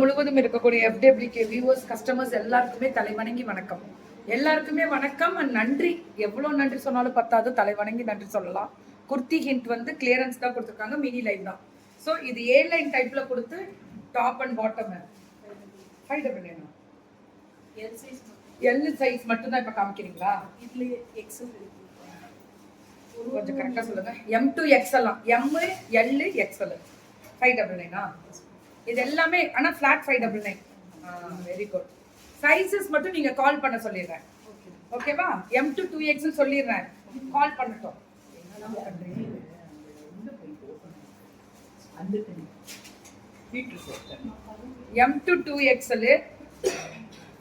முழுவதும் இருக்கக்கூடிய FWK viewers customers எல்லாருக்குமே தலைவணங்கி வணக்கம். எல்லாருக்குமே வணக்கம் அண்ட் நன்றி. எவ்வளவு நன்றி சொன்னாலும் பத்தாது, தலைவணங்கி நன்றி சொல்லலாம். குர்த்தி ஹிண்ட் வந்து கிளியரன்ஸ் தான் கொடுத்துருக்காங்க, மினி லைவ் தான். ஸோ இது ஏ லைன் டைப்ல கொடுத்து top and bottom 599 L size மட்டும் தான் இப்ப காமிக்கிறீங்களா? கொஞ்சம் கரெக்டா சொல்லுங்க. M to XL, M L XL 599. இது எல்லாமே ஆனா ஃபிளாட் 599. Very good. சைஸஸ் மட்டும் நீங்க கால் பண்ண சொல்லிடுறேன். ஓகேவா? M to 2XL சொல்லிடுறேன், கால் பண்ணட்டும். M to 2XL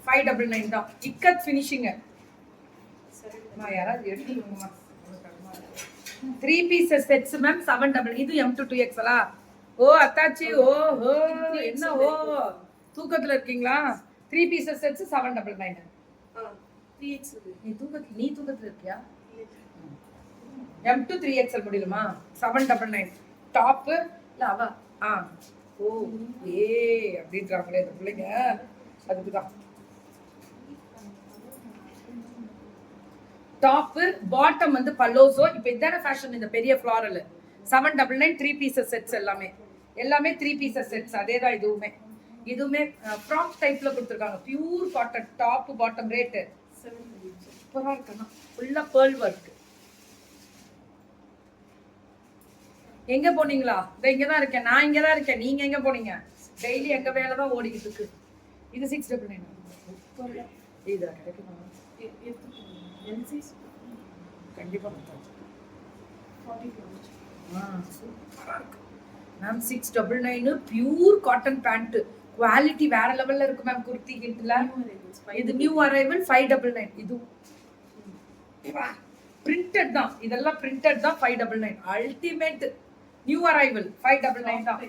599 தான். இக்கத் ஃபினிஷிங். யாராவது எடுத்துக்கோங்கம்மா. 3 பீசஸ் செட்ஸ் மேம் 799. இது M to 2XL. ஓ அத்தாச்சி, ஓ ஓ என்ன ஓ தூக்கத்துல இருக்கீங்களா? 3 பீசஸ் செட்ஸ் 799. நீ தூக்கத்துல இருக்கியா? M to 3XL முடியுமா? 799 டாப் இல்ல அவ ஓ ஏ அப்படின்றாங்களே இந்த பிள்ளைங்க, அதுக்குதான். டாப் பாட்டம் வந்து பல்லோசோ. இப்போ இதான ஃபேஷன், இந்த பெரிய ஃப்ளாரல் 799 3 பீசஸ் செட்ஸ் எல்லாமே 3 பீசஸ் செட்ஸ். அதே தான் இதுவுமே ஃப்ராக் டைப்ல கொடுத்துருக்காங்க. Pure cotton top bottom rate சூப்பரா இருக்குன்னா ஃபுல்லா பேர்ல் ஒர்க். எங்க போனீங்களா? இங்க தான் இருக்கேன், நான் இங்க தான் இருக்கேன். நீங்க எங்க போனீங்க? டெய்லி எங்க வேலை தான் ஓடிக்கிட்டு இருக்கு. இது 699. இது கிடைக்குமா? கண்டிப்பா சூப்பரா இருக்கு ma'am. 699 pure cotton pant, quality வேற லெவல்ல இருக்கு மேம். குர்த்தி கிட்ல இது நியூ அரைவல் 599. இது பிரிண்டட் தான், இதெல்லாம் பிரிண்டட் தான் 599. அல்டிமேட் நியூ அரைவல் 599 தான்.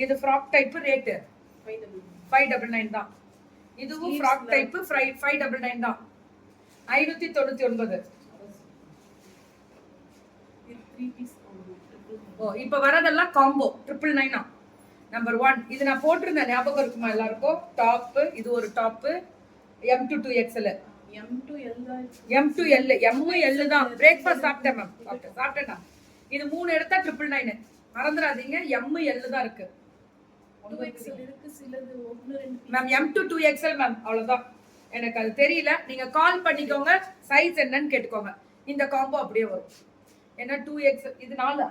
இது ஃப்ராக் டைப் ரேட் 599 தான். இதுவும் ஃப்ராக் டைப் 599 தான். 599. ஓ இப்ப வரதெல்லாம் காம்போ 999. நம்பர் 1 இது நான் போட்டிருந்தேன், ஞாபகம் இருக்குமா எல்லாருக்கும்? டாப், இது ஒரு top M to 2XL. M to L தான். பிரேக்ஃபாஸ்ட் சாப்பிட்டேன் மேம், சாப்பிட்டேன். இது 3 எடுத்தா 999. மறந்துடாதீங்க, M L தான் இருக்கு. 2XL இருக்கு சிலது 1 2 ma'am. M to 2XL ma'am, அவ்வளவுதான். எனக்கு அது தெரியல, நீங்க கால் பண்ணிக்கோங்க, சைஸ் என்னன்னு கேட்டுக்கோங்க. இந்த காம்போ அப்படியே வரும். ஏன்னா 2XL இது 4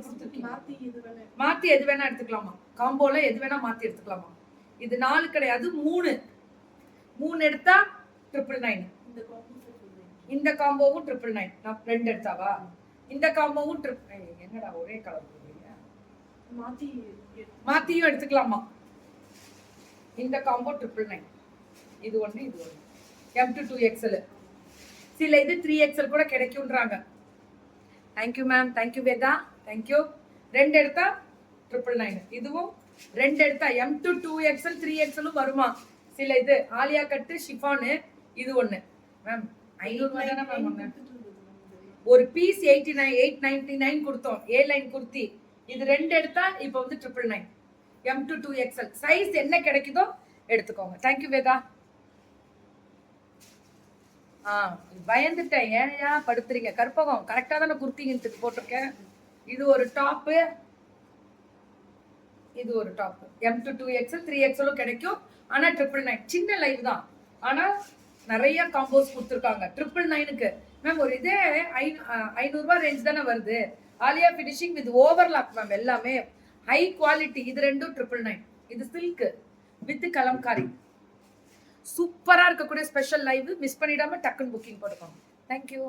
கொடுத்துருக்கீங்க. மாத்தி எது வேணா எடுத்துக்கலாமா? காம்போல எது வேணா மாத்தி எடுத்துக்கலாமா? இது 4 கிடையாது, 3 எடுத்தா 999. இந்த காம்போவும் 999. நான் 2 எடுத்தாவா? இந்த காம்போவும் என்னடா ஒரே கலர் போடுறீங்க? மாத்தியும் எடுத்துக்கலாமா? இந்த காம்போ 999. இது ஒண்ணு, இது ஒண்ணு. M to 2XL. சில இது 3XL கூட கிடைக்கும்ன்றாங்க. Thank you ma'am, thank you Veda, thank you. 2 எடுத்தா 999. இதுவும் 2 எடுத்தா M to 2XL 3XL வருமா? சில இது ஆலியா கட்டு ஷிஃபானு, இது ஒண்ணு மேம். 500 தானே மேம் ஒண்ணு. ஒரு பீஸ் 899 கொடுத்தோம், ஏ லைன் குர்த்தி. இது 2 எடுத்தா இப்போ வந்து 999. M to 2XL சைஸ் என்ன கிடைக்குதோ எடுத்துக்கோங்க. தேங்க்யூ வேதா. பயந்துட்டேன், ஏனையா படுத்துறீங்க? கற்பகம் கரெக்டா தானே குர்த்திங்கிறதுக்கு போட்டிருக்கேன். இது ஒரு டாப்பு, இது ஒரு top. M to 2XL 3XL கிடைக்கும். ஆனா 999 சின்ன லைவ் தான், ஆனா நிறைய காம்போஸ் கொடுத்துருக்காங்க 999க்கு மேம். ஒரு இதே 500 ரூபாய் ரேஞ்ச் தானே வருது. ஆலியா ஃபினிஷிங் வித் ஓவர்லாக் மேம், எல்லாமே ஹை குவாலிட்டி. இது 2 999. இது சில்க் வித் கலம்காரி. சூப்பரா இருக்கக்கூடிய ஸ்பெஷல் லைவ். மிஸ் பண்ணிடாம டக்குன்னு புக்கிங் போட்டுக்கோங்க. தேங்க்யூ.